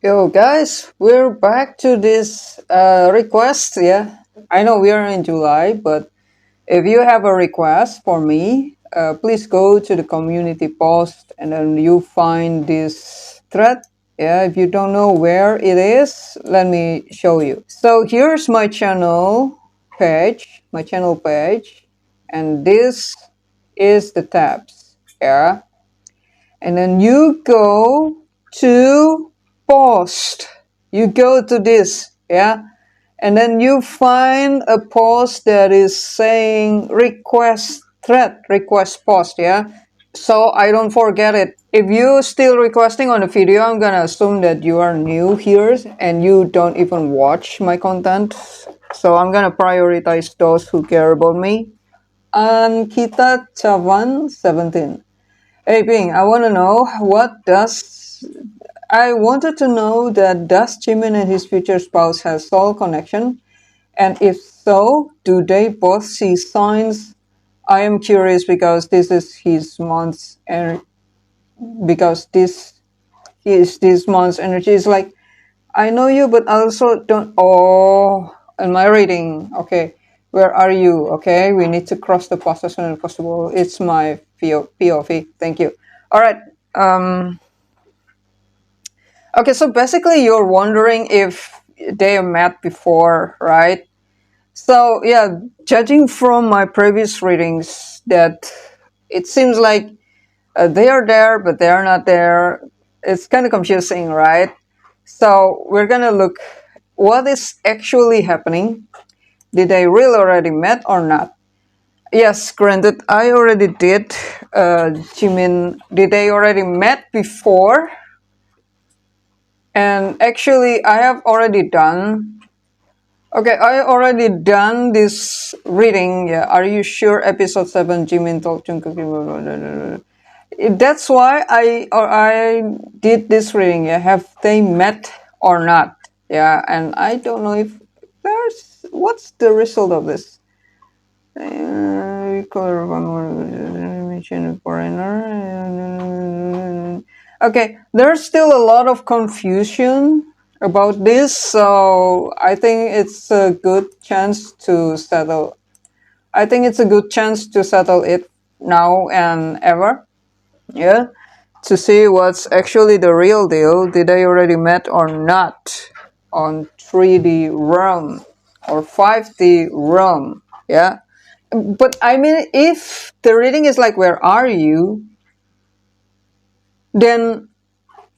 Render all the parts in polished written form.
Yo guys, we're back to this request. Yeah, I know we are in July, but if you have a request for me, please go to the community post and then you find this thread. Yeah, if you don't know where it is, let me show you. So here's my channel page, and this is the tabs. Yeah, and then you go to post. You go to this, yeah, and then you find a post that is saying request thread, request post, yeah. So I don't forget it. If you still requesting on a video, I'm gonna assume that you are new here and you don't even watch my content. So I'm gonna prioritize those who care about me. And kita Chavan 17. Hey Ping, I want to know I wanted to know that does Jimin and his future spouse have soul connection? And if so, do they both see signs? I am curious because this is his month's and because this month's energy is like, I know you, but I also don't. Oh, in my reading, okay, where are you? Okay, we need to cross the path as soon as possible. It's my POV. Thank you. All right. Okay, so basically, you're wondering if they met before, right? So yeah, judging from my previous readings, that it seems like they are there, but they are not there. It's kind of confusing, right? So we're gonna look what is actually happening. Did they really already met or not? Yes, granted, I already did. Jimin, did they already met before? And actually, I have already done. Okay, I already done this reading. Yeah, are you sure? Episode 7, Jimin told Jungkook. That's why I did this reading. Yeah, have they met or not? Yeah, and I don't know if there's what's the result of this. Okay, there's still a lot of confusion about this, so I think it's a good chance to settle. I think it's a good chance to settle it now and ever. Yeah, to see what's actually the real deal. Did they already met or not on 3D realm or 5D realm? Yeah. But I mean, if the reading is like, where are you? Then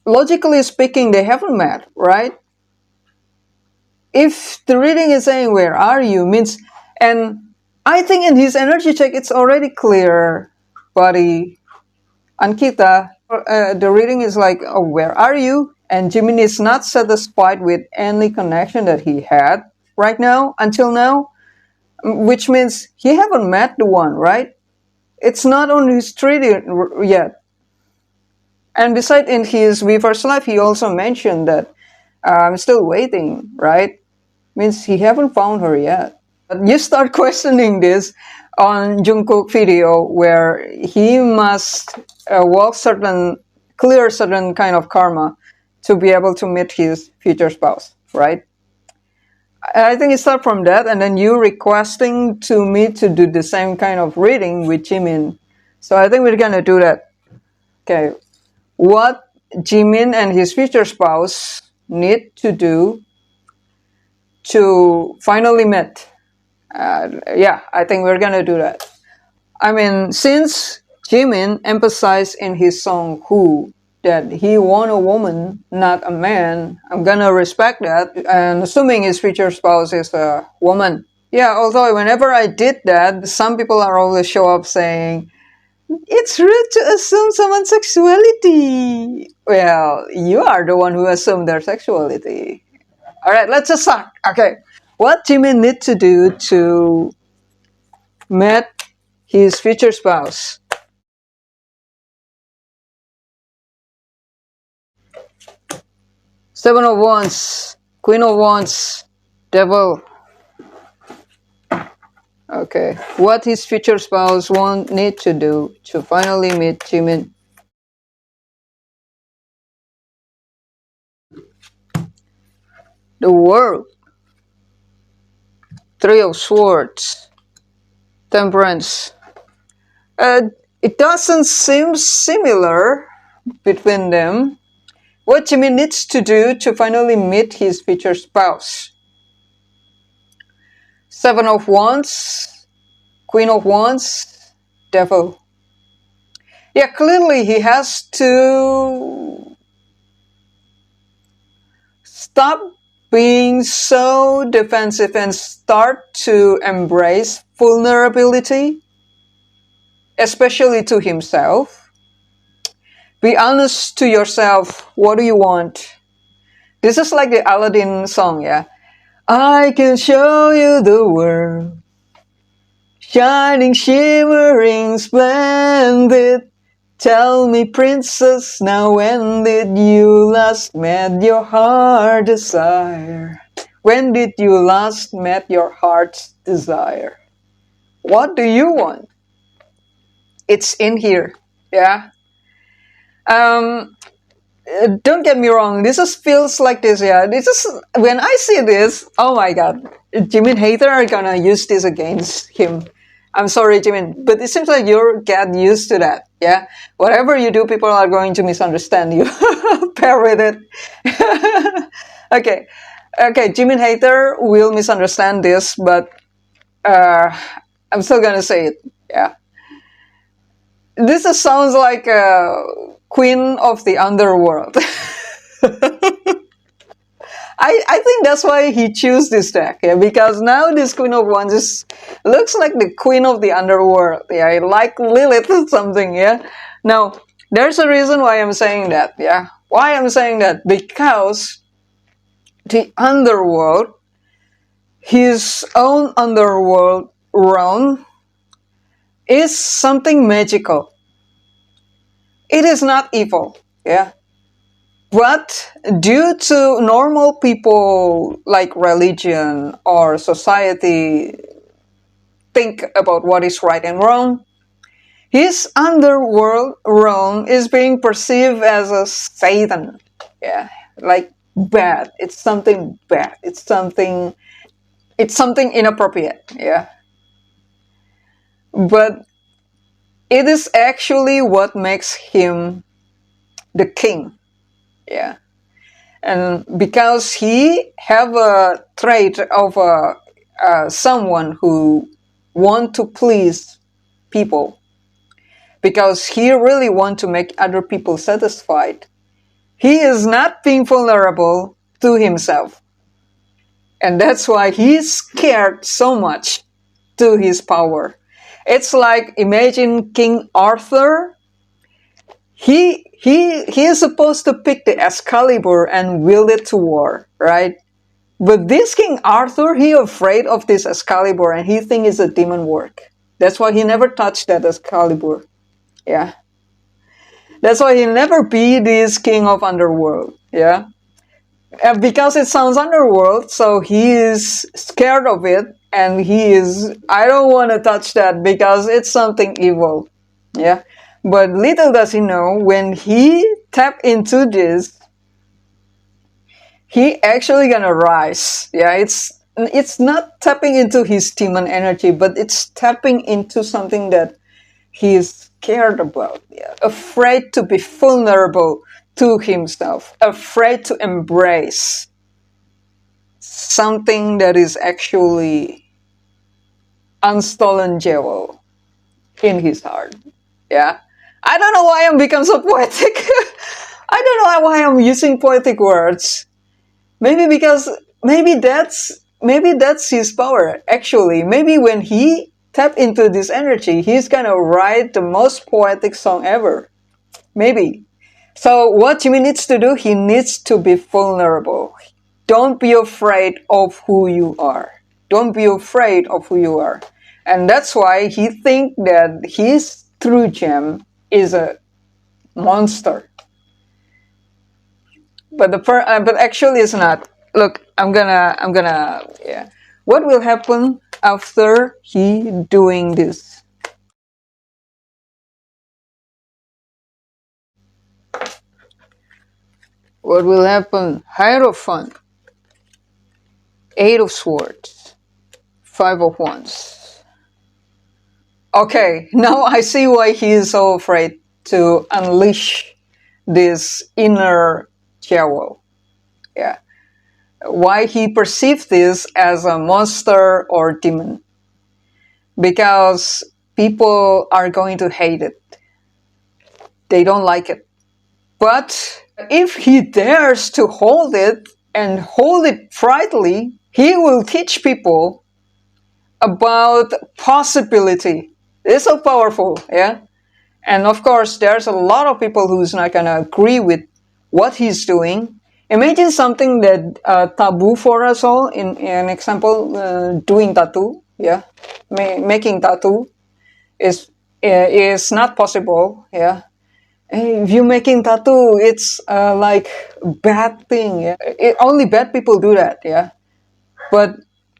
logically speaking, they haven't met, right? If the reading is saying, where are you, means, and I think in his energy check, it's already clear, buddy, Ankita, the reading is like, oh, where are you? And Jimin is not satisfied with any connection that he had right now, until now, which means he haven't met the one, right? It's not on his treaty yet. And besides, in his reverse life, he also mentioned that I'm still waiting, right? Means he haven't found her yet. But you start questioning this on Jungkook video where he must clear certain kind of karma to be able to meet his future spouse, right? I think it starts from that, and then you requesting to me to do the same kind of reading with Jimin. So I think we're gonna do that. Okay, what Jimin and his future spouse need to do to finally meet. Yeah, I think we're gonna do that. I mean, since Jimin emphasized in his song "Who" that he want a woman, not a man, I'm gonna respect that. And assuming his future spouse is a woman. Yeah, although whenever I did that, some people are always show up saying, it's rude to assume someone's sexuality. Well, you are the one who assumed their sexuality. All right, let's just start. Okay, what Jimin need to do to meet his future spouse? Seven of Wands, Queen of Wands, Devil. Okay, what his future spouse won't need to do to finally meet Jimin? The world. Three of Swords. Temperance. It doesn't seem similar between them. What Jimin needs to do to finally meet his future spouse. Seven of Wands, Queen of Wands, Devil. Yeah, clearly he has to stop being so defensive and start to embrace vulnerability, especially to himself. Be honest to yourself. What do you want? This is like the Aladdin song, yeah? I can show you the world, shining, shimmering, splendid. Tell me, princess, now when did you last met your heart desire? When did you last met your heart's desire? What do you want? It's in here, yeah? Um, don't get me wrong, this just feels like this, yeah. This is, when I see this, oh my god, Jimin hater are gonna use this against him. I'm sorry, Jimin, but it seems like you're get used to that, yeah? Whatever you do, people are going to misunderstand you. Bear with it. Okay, Jimin hater will misunderstand this, but I'm still gonna say it, yeah. This just sounds like a queen of the underworld. I think that's why he chose this deck, yeah, because now this Queen of Wands just looks like the Queen of the Underworld, yeah, like Lilith or something, yeah. Now, there's a reason why I'm saying that, yeah. Why I'm saying that? Because the underworld, his own underworld realm, is something magical. It is not evil, yeah. But due to normal people like religion or society think about what is right and wrong, his underworld realm is being perceived as a Satan. Yeah, like bad. It's something bad. It's something inappropriate. Yeah. But it is actually what makes him the king. Yeah. And because he have a trait of someone who want to please people, because he really want to make other people satisfied, he is not being vulnerable to himself, and that's why he's scared so much to his power. It's like, imagine King Arthur. He is supposed to pick the Excalibur and wield it to war, right? But this King Arthur, he afraid of this Excalibur and he think it's a demon work. That's why he never touched that Excalibur. Yeah. That's why he never be this king of underworld. Yeah. Because it sounds underworld, so he is scared of it and I don't want to touch that because it's something evil. Yeah. But little does he know, when he tap into this, he actually gonna rise. Yeah, it's not tapping into his demon energy, but it's tapping into something that he is scared about. Yeah, afraid to be vulnerable to himself, afraid to embrace something that is actually unstolen jewel in his heart. Yeah, I don't know why I'm become so poetic. I don't know why I'm using poetic words. Maybe because maybe that's his power. Actually, maybe when he tap into this energy, he's gonna write the most poetic song ever. Maybe. So what Jimmy needs to do, he needs to be vulnerable. Don't be afraid of who you are. Don't be afraid of who you are. And that's why he think that his true gem is a monster. But but actually it's not. Look, yeah. What will happen after he doing this? What will happen? Hierophant. Eight of Swords, Five of Wands. Okay, now I see why he is so afraid to unleash this inner Jiao. Yeah. Why he perceived this as a monster or demon. Because people are going to hate it. They don't like it. But if he dares to hold it and hold it brightly, he will teach people about possibility. It's so powerful, yeah? And of course, there's a lot of people who's not gonna agree with what he's doing. Imagine something that taboo for us all. In an example, doing tattoo, yeah, making tattoo is not possible, yeah. Hey, if you making tattoo, it's like bad thing. Yeah? Only bad people do that, yeah. But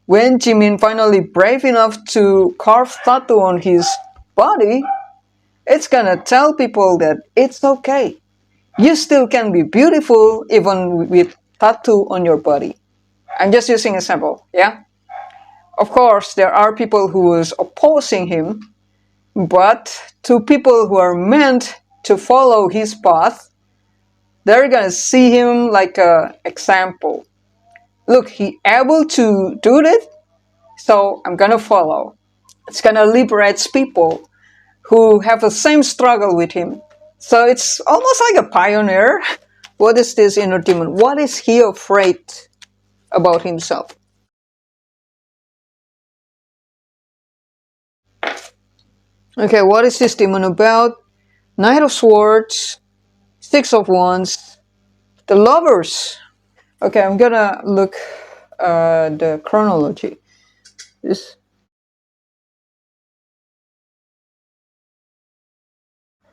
when Jimin finally brave enough to carve tattoo on his body, it's gonna tell people that it's okay. You still can be beautiful even with tattoo on your body. I'm just using a sample, yeah? Of course, there are people who is opposing him, but to people who are meant to follow his path, they're gonna see him like a example. Look, he able to do it, so I'm gonna follow. It's gonna liberate people who have the same struggle with him. So it's almost like a pioneer. What is this inner demon? What is he afraid about himself? Okay, what is this demon about? Knight of Swords, Six of Wands, the Lovers. Okay, I'm gonna look the chronology. This.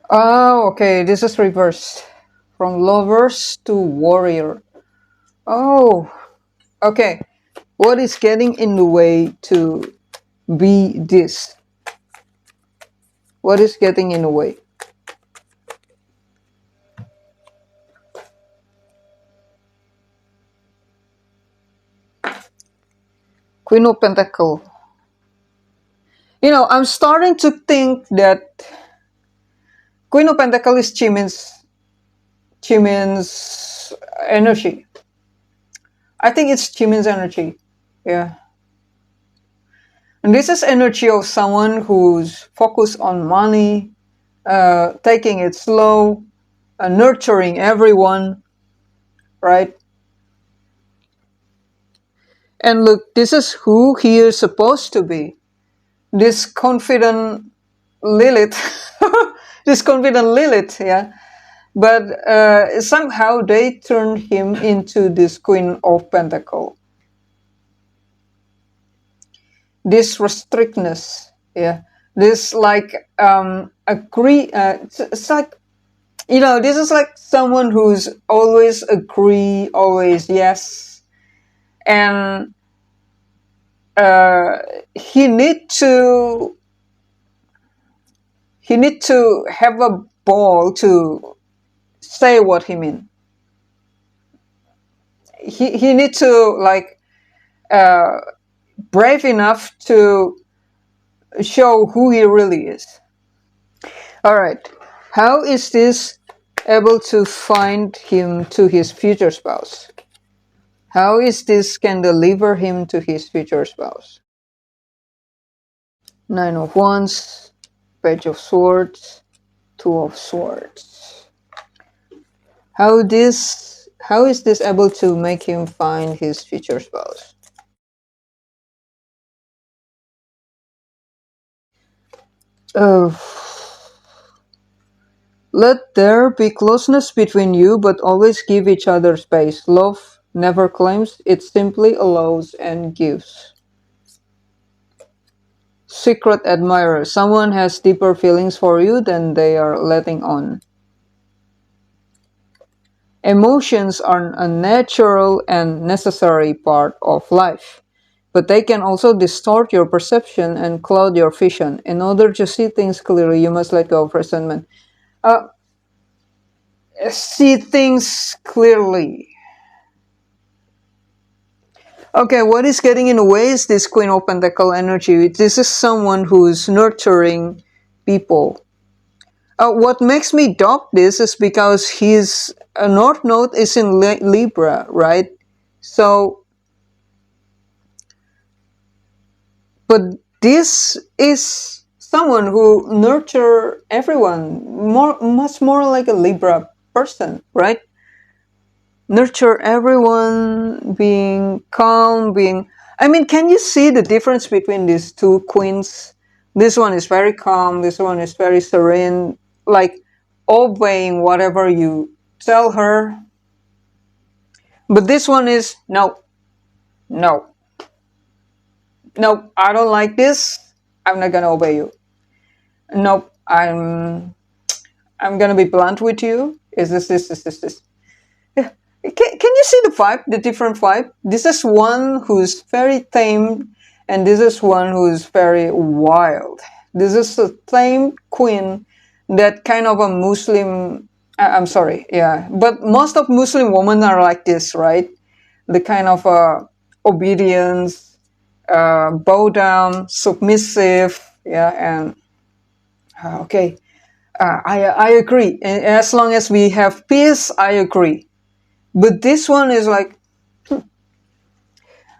Oh, okay, this is reversed. From Lovers to Warrior. Oh, okay. What is getting in the way to be this? What is getting in the way? Queen of Pentacle. You know, I'm starting to think that Queen of Pentacle is Jimin's energy. I think it's Jimin's energy. Yeah. And this is energy of someone who's focused on money, taking it slow, nurturing everyone, right? And look, this is who he is supposed to be. This confident Lilith, this confident Lilith, yeah. But somehow they turned him into this Queen of Pentacle. This restrictness, yeah. This like agree. It's like, you know, this is like someone who's always agree, always yes, and he need to have a ball to say what he mean. He need to like brave enough to show who he really is. All right, how is this able to find him to his future spouse? How is this can deliver him to his future spouse? Nine of Wands, Page of Swords, Two of Swords. How is this able to make him find his future spouse? Let there be closeness between you, but always give each other space. Love never claims, it simply allows and gives. Secret admirer. Someone has deeper feelings for you than they are letting on. Emotions are a natural and necessary part of life, but they can also distort your perception and cloud your vision. In order to see things clearly, you must let go of resentment. See things clearly. Okay, what is getting in the way is this Queen of Pentacle energy. This is someone who's nurturing people. What makes me doubt this is because his North Node is in Libra, right? So, but this is someone who nurture everyone, much more like a Libra person, right? Nurture everyone, being calm, being. I mean, can you see the difference between these two queens? This one is very calm, this one is very serene, like obeying whatever you tell her. But this one is no, no, no, I don't like this. I'm not gonna obey you. Nope, I'm gonna be blunt with you. Is this? Can you see the vibe, the different vibe? This is one who's very tame, and this is one who's very wild. This is a tame queen that kind of a Muslim. I'm sorry, yeah, but most of Muslim women are like this, right? The kind of obedience, bow down, submissive, yeah, and okay, I agree. And as long as we have peace, I agree. But this one is like,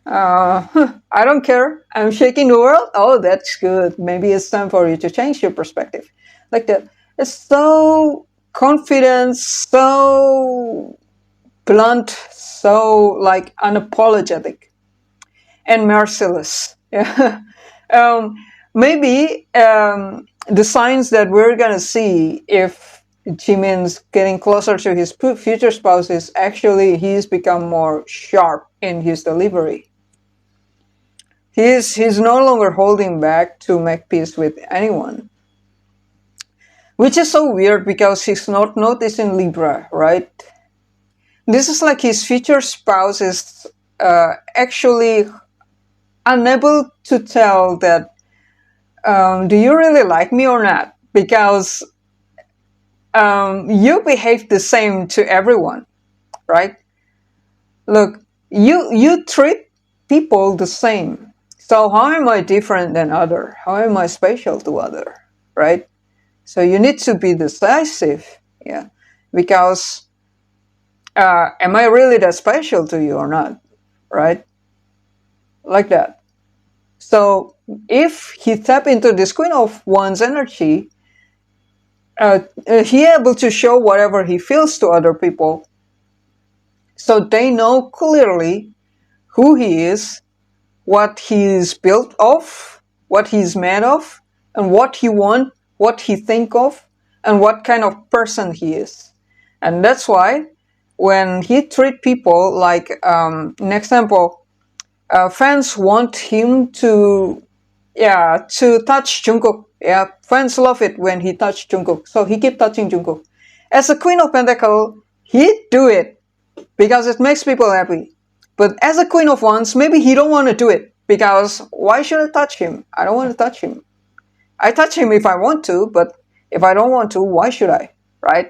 I don't care. I'm shaking the world. Oh, that's good. Maybe it's time for you to change your perspective. Like that. It's so confident, so blunt, so like unapologetic and merciless. Yeah. Maybe the signs that we're gonna see if Jimin's getting closer to his future spouse is actually he's become more sharp in his delivery. He's no longer holding back to make peace with anyone, which is so weird because his North Node is in Libra, right? This is like his future spouse is actually unable to tell that do you really like me or not? Because you behave the same to everyone, right? Look, you treat people the same. So how am I different than other? How am I special to other, right? So you need to be decisive, yeah, because am I really that special to you or not, right? Like that. So if he tap into this Queen of Wands energy, he able to show whatever he feels to other people, so they know clearly who he is, what he's built of, what he's made of, and what he wants, what he think of, and what kind of person he is. And that's why when he treat people like, an example, fans want him to, yeah, to touch Jungkook. Yeah, fans love it when he touch Jungkook, so he keep touching Jungkook. As a Queen of Pentacle, he do it because it makes people happy. But as a Queen of Wands, maybe he don't want to do it because why should I touch him? I don't want to touch him. I touch him if I want to, but if I don't want to, why should I? Right?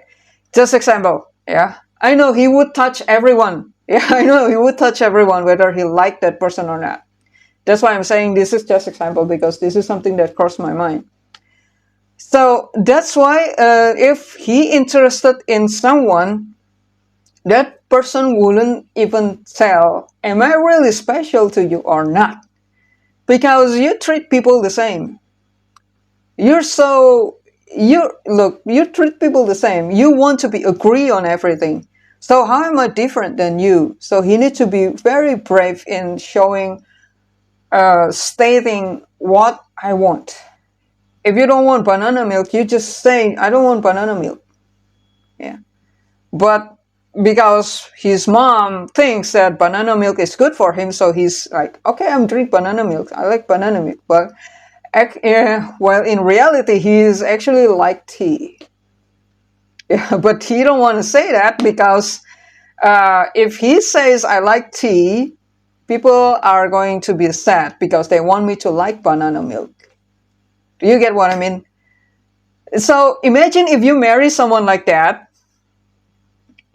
Just example. Yeah, I know he would touch everyone. Yeah, I know he would touch everyone whether he liked that person or not. That's why I'm saying this is just example because this is something that crossed my mind. So that's why if he interested in someone, that person wouldn't even tell, am I really special to you or not? Because you treat people the same. You treat people the same. You want to be agree on everything. So how am I different than you? So he needs to be very brave in showing, stating what I want. If you don't want banana milk, you just say, I don't want banana milk. Yeah. But because his mom thinks that banana milk is good for him, so he's like, okay, I'm drink banana milk. I like banana milk. But well, in reality, he is actually like tea. Yeah, but he don't want to say that because if he says I like tea, people are going to be sad because they want me to like banana milk. Do you get what I mean? So imagine if you marry someone like that,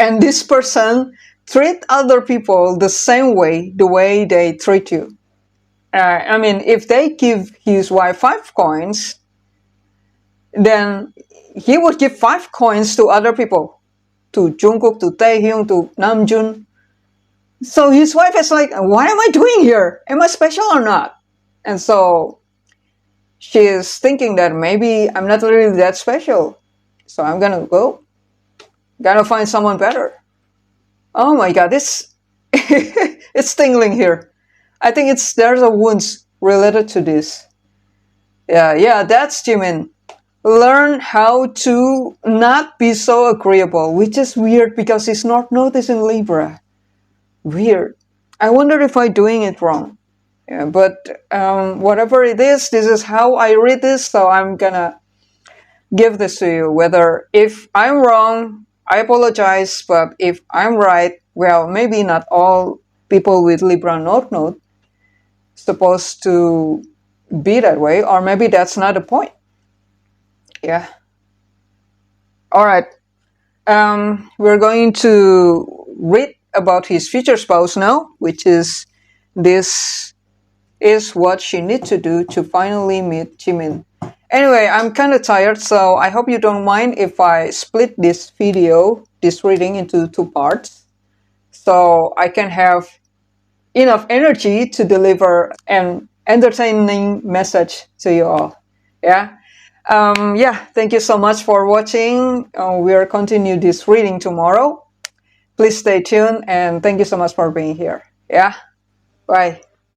and this person treat other people the same way, the way they treat you. I mean, if they give his wife 5 coins, then he would give 5 coins to other people, to Jungkook, to Taehyung, to Namjoon. So his wife is like, what am I doing here? Am I special or not? And so she is thinking that maybe I'm not really that special. So I'm gonna find someone better. Oh my god, this it's tingling here. I think there's a wounds related to this. Yeah, that's Jimin. Learn how to not be so agreeable, which is weird because he's not noticed in Libra. Weird. I wonder if I'm doing it wrong. Yeah, but whatever it is, this is how I read this, so I'm gonna give this to you. Whether if I'm wrong, I apologize, but if I'm right, well, maybe not all people with Libra North Node supposed to be that way, or maybe that's not the point. Yeah. All right. We're going to read about his future spouse now, which is this is what she needs to do to finally meet Jimin. Anyway, I'm kind of tired, so I hope you don't mind if I split this video, this reading, into 2 parts, so I can have enough energy to deliver an entertaining message to you all. Yeah. Thank you so much for watching. We'll continue this reading tomorrow. Please stay tuned, and thank you so much for being here. Yeah. Bye.